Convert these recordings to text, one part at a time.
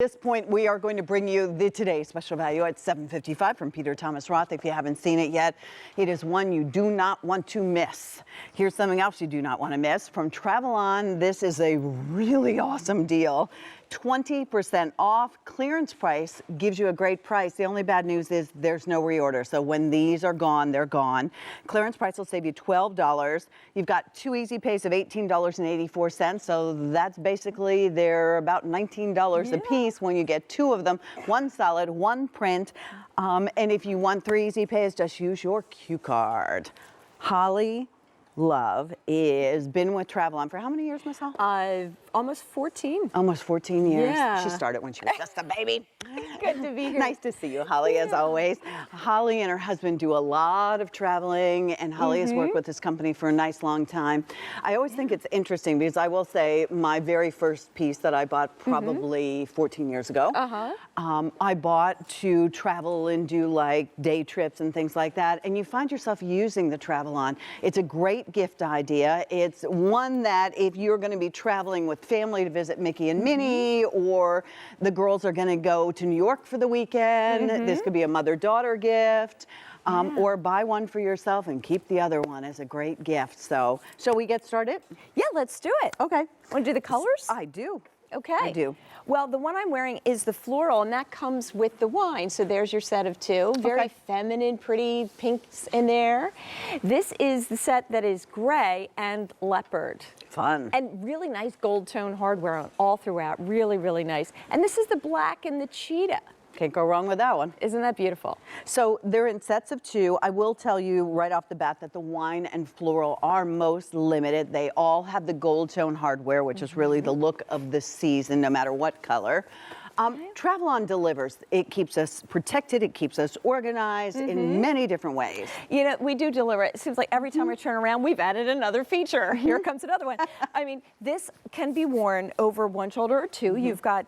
At this point, we are going to bring you the Today Special Value at $7.55 from Peter Thomas Roth. If you haven't seen it yet, it is one you do not want to miss. Here's something else you do not want to miss. From Travelon, this is a really awesome deal. 20% off. Clearance price gives you a great price. The only bad news is there's no reorder. So when these are gone, they're gone. Clearance price will save you $12. You've got 2 easy pays of $18.84. So that's basically they're about $19 a piece when you get 2 of them. 1 solid, 1 print. And if you want 3 easy pays, just use your Q card. Holly Love is been with Travelon for how many years, Miss Hall? Almost 14. Almost 14 years. Yeah. She started when she was just a baby. Good to be here. Nice to see you, Holly, as always. Holly and her husband do a lot of traveling, and Holly has worked with this company for a nice long time. I always think it's interesting because I will say my very first piece that I bought probably 14 years ago, I bought to travel and do like day trips and things like that, and you find yourself using the Travelon. It's a great gift idea. It's one that if you're going to be traveling with family to visit Mickey and Minnie, or the girls are going to go to New York for the weekend, this could be a mother-daughter gift, or buy one for yourself and keep the other one as a great gift. So, shall we get started? Yeah, let's do it. Okay. Want to do the colors? I do. Okay. I do. Well, the one I'm wearing is the floral, and that comes with the wine. So there's your set of 2. Very feminine, pretty pinks in there. This is the set that is gray and leopard. Fun. And really nice gold tone hardware on all throughout. Really, really nice. And this is the black and the cheetah. Can't go wrong with that one. Isn't that beautiful? So they're in sets of 2. I will tell you right off the bat that the wine and floral are most limited. They all have the gold tone hardware, which is really the look of the season, no matter what color. Travelon delivers. It keeps us protected. It keeps us organized in many different ways. You know, we do deliver it. It seems like every time we turn around, we've added another feature. Here comes another one. I mean, this can be worn over 1 shoulder or 2. You've got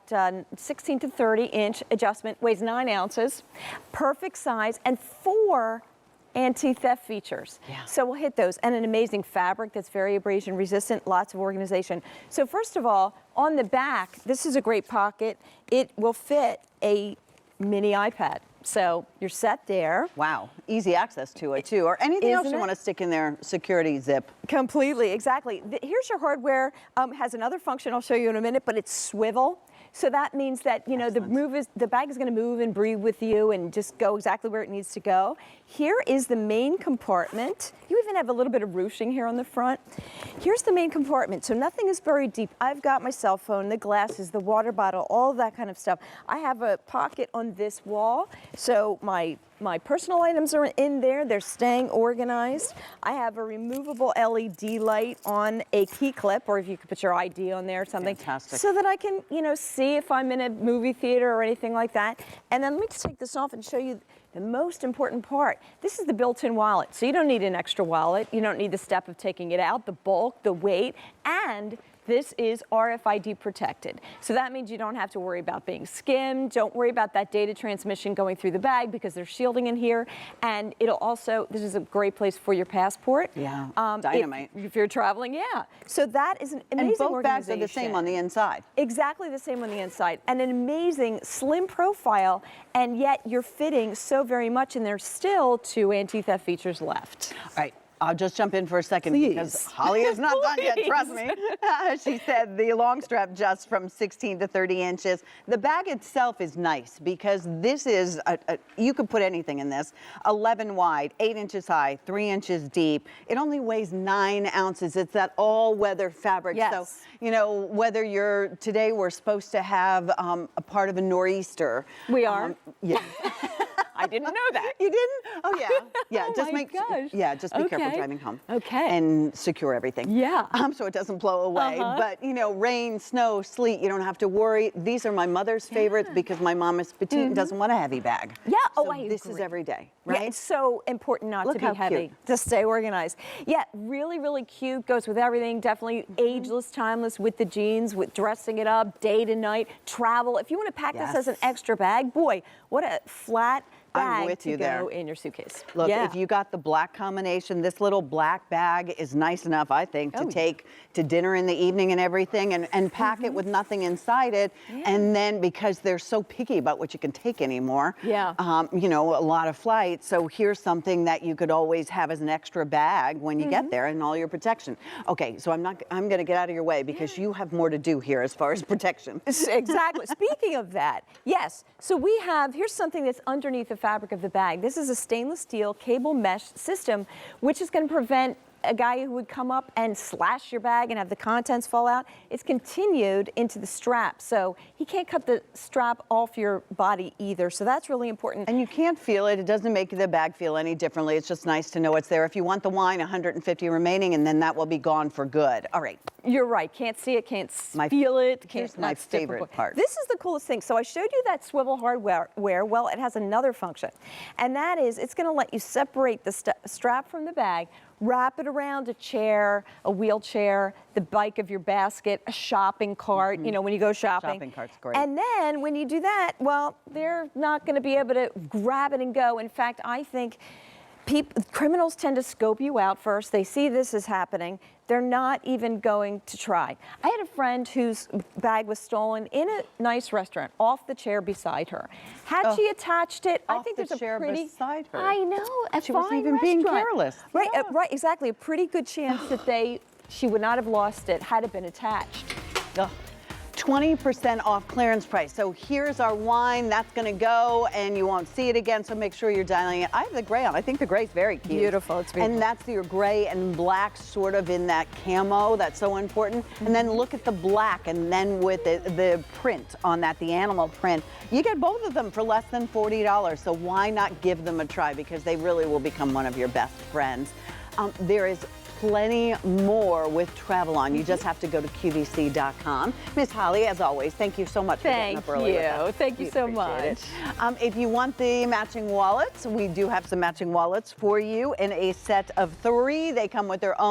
16 to 30 inch adjustment, weighs 9 ounces, perfect size, and 4 anti-theft features. So we'll hit those, and an amazing fabric that's very abrasion resistant, lots of organization. So first of all, on the back, this is a great pocket. It will fit a mini iPad. So you're set there. Wow, easy access to it too, or anything else you want to stick in there, security zip. Completely, exactly. Here's your hardware. Has another function I'll show you in a minute, but it's swivel. So that means that, you know, the bag is going to move and breathe with you and just go exactly where it needs to go. Here is the main compartment. You even have a little bit of ruching here on the front. Here's the main compartment. So nothing is buried deep. I've got my cell phone, the glasses, the water bottle, all that kind of stuff. I have a pocket on this wall. So my personal items are in there. They're staying organized. I have a removable LED light on a key clip, or if you could put your ID on there or something. Fantastic. So that I can, you know, see if I'm in a movie theater or anything like that. And then let me just take this off and show you the most important part. This is the built-in wallet. So you don't need an extra wallet. You don't need the step of taking it out, the bulk, the weight, and this is RFID protected. So that means you don't have to worry about being skimmed. Don't worry about that data transmission going through the bag because there's shielding in here. And it'll also, this is a great place for your passport. Yeah, dynamite. If you're traveling, yeah. So that is an amazing And both organization. bags are the same on the inside. Exactly the same on the inside. And an amazing slim profile, and yet you're fitting so very much, and there's still 2 anti-theft features left. All right. I'll just jump in for a second because Holly is not done yet, trust me. She said the long strap just from 16 to 30 inches. The bag itself is nice because this is, you could put anything in this, 11 wide, 8 inches high, 3 inches deep. It only weighs 9 ounces. It's that all-weather fabric. Yes. So, you know, whether today we're supposed to have a part of a nor'easter. We are? Yeah. I didn't know that. You didn't? Oh, yeah. Yeah, Oh just my gosh. just be careful driving home. Okay. And secure everything. Yeah. So it doesn't blow away. But, you know, rain, snow, sleet, you don't have to worry. These are my mother's favorites because my mom is petite and doesn't want a heavy bag. Yeah. So I this is agree. every day, right? Yeah, it's so important not Look to be how heavy, cute. to stay organized. Yeah, really, really cute. Goes with everything. Definitely ageless, timeless with the jeans, with dressing it up, day to night, travel. If you want to pack this as an extra bag, boy, what a flat bag with to you go there. in your suitcase. Look, yeah. if you got the black combination, this little black bag is nice enough, I think, to take to dinner in the evening and everything, and pack it with nothing inside it. And then, because they're so picky about what you can take anymore, you know, a lot of flights. So here's something that you could always have as an extra bag when you get there, and all your protection. Okay, so I'm going to get out of your way because you have more to do here as far as protection. Exactly. Speaking of that, yes. So we have, here's something that's underneath the fabric of the bag. This is a stainless steel cable mesh system, which is going to prevent a guy who would come up and slash your bag and have the contents fall out. It's continued into the strap, so he can't cut the strap off your body either. So that's really important. And you can't feel it. It doesn't make the bag feel any differently. It's just nice to know it's there. If you want the wine, 150 remaining, and then that will be gone for good. All right. You're right. Can't see it, can't feel it. Here's my favorite part. This is the coolest thing. So I showed you that swivel hardware. Well, it has another function, and that is it's going to let you separate the strap from the bag, wrap it around a chair, a wheelchair, the bike of your basket, a shopping cart, you know, when you go shopping. Shopping cart's great. And then when you do that, well, they're not going to be able to grab it and go. In fact, I think criminals tend to scope you out first. They see this is happening. They're not even going to try. I had a friend whose bag was stolen in a nice restaurant, off the chair beside her. Had she attached it, I think there's a pretty beside her. I know, a She fine wasn't even being restaurant. careless. Right, Yeah. right, exactly. A pretty good chance that she would not have lost it had it been attached. Ugh. 20% off clearance price. So here's our wine. That's going to go, and you won't see it again, so make sure you're dialing it. I have the gray on. I think the gray's very cute. Beautiful. It's beautiful. And that's your gray and black sort of in that camo. That's so important. And then look at the black, and then with the print on that, the animal print. You get both of them for less than $40. So why not give them a try? Because they really will become one of your best friends. There is plenty more with Travelon. You just have to go to QVC.com. Miss Holly, as always, thank you so much for getting up early with us. Thank you so much. If you want the matching wallets, we do have some matching wallets for you in a set of 3. They come with their own